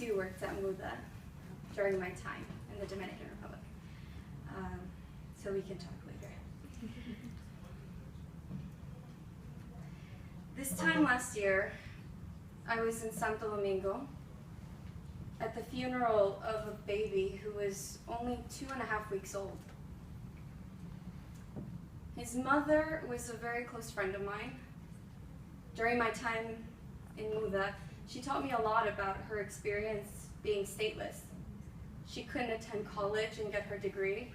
too worked at MUDA during my time in the Dominican Republic. So we can talk later. This time last year, I was in Santo Domingo at the funeral of a baby who was only 2.5 weeks old. His mother was a very close friend of mine. During my time in MUDA, she taught me a lot about her experience being stateless. She couldn't attend college and get her degree.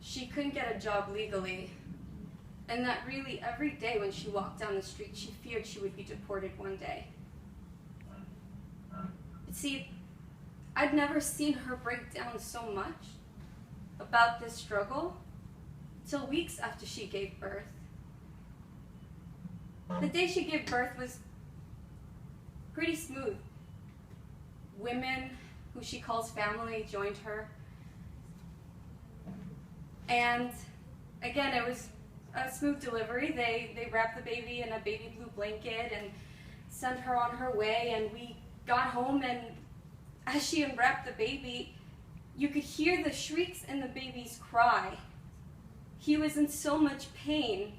She couldn't get a job legally. And that really every day when she walked down the street, she feared she would be deported one day. But see, I'd never seen her break down so much about this struggle till weeks after she gave birth. The day she gave birth was pretty smooth. Women who she calls family joined her. And again, it was a smooth delivery. They wrapped the baby in a baby blue blanket and sent her on her way, and we got home, and as she unwrapped the baby, you could hear the shrieks in the baby's cry. He was in so much pain.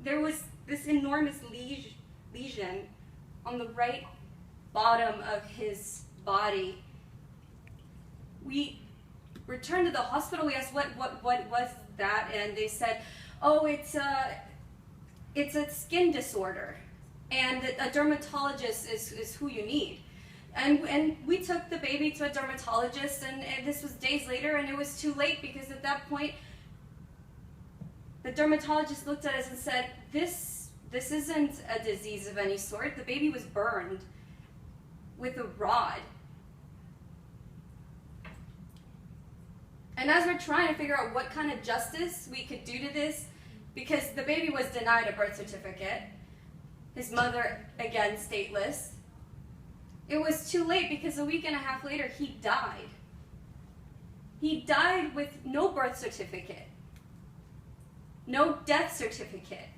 There was this enormous lesion on the right bottom of his body. We returned to the hospital. We asked what was that, and they said, oh, it's a skin disorder, and a dermatologist is who you need. And we took the baby to a dermatologist, and this was days later, and it was too late, because at that point, the dermatologist looked at us and said, this isn't a disease of any sort. The baby was burned with a rod. And as we're trying to figure out what kind of justice we could do to this, because the baby was denied a birth certificate, his mother, again, stateless, it was too late, because a week and a half later, he died. He died with no birth certificate, no death certificate.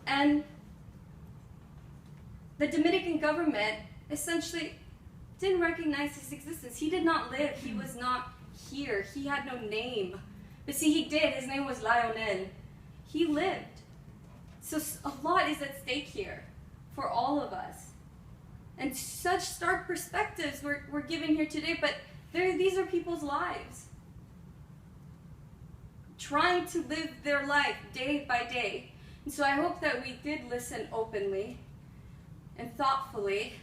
And the Dominican government essentially didn't recognize his existence. He did not live. He was not here. He had no name. But see, he did. His name was Lionel. He lived. So a lot is at stake here for all of us. And such stark perspectives we're given here today, but these are people's lives. Trying to live their life day by day. And so I hope that we did listen openly and thoughtfully,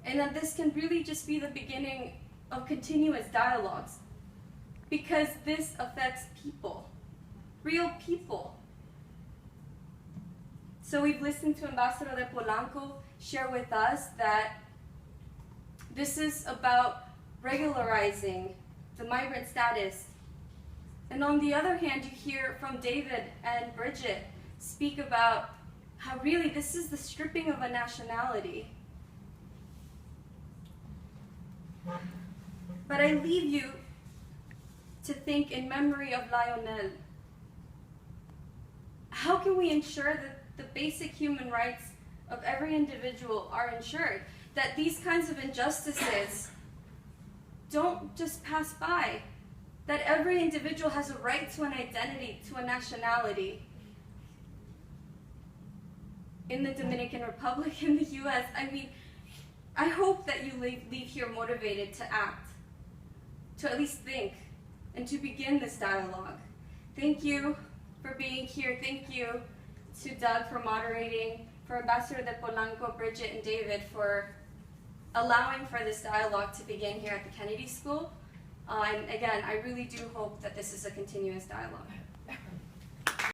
and that this can really just be the beginning of continuous dialogues. Because this affects people, real people. So we've listened to Ambassador de Polanco share with us that this is about regularizing the migrant status. And on the other hand, you hear from David and Bridget speak about how really this is the stripping of a nationality. But I leave you to think in memory of Lionel. How can we ensure that the basic human rights of every individual are ensured? That these kinds of injustices don't just pass by? That every individual has a right to an identity, to a nationality? In the Dominican Republic, in the US, I mean, I hope that you leave here motivated to act, to at least think, and to begin this dialogue. Thank you for being here. Thank you to Doug for moderating, for Ambassador de Polanco, Bridget, and David for allowing for this dialogue to begin here at the Kennedy School. And again, I really do hope that this is a continuous dialogue.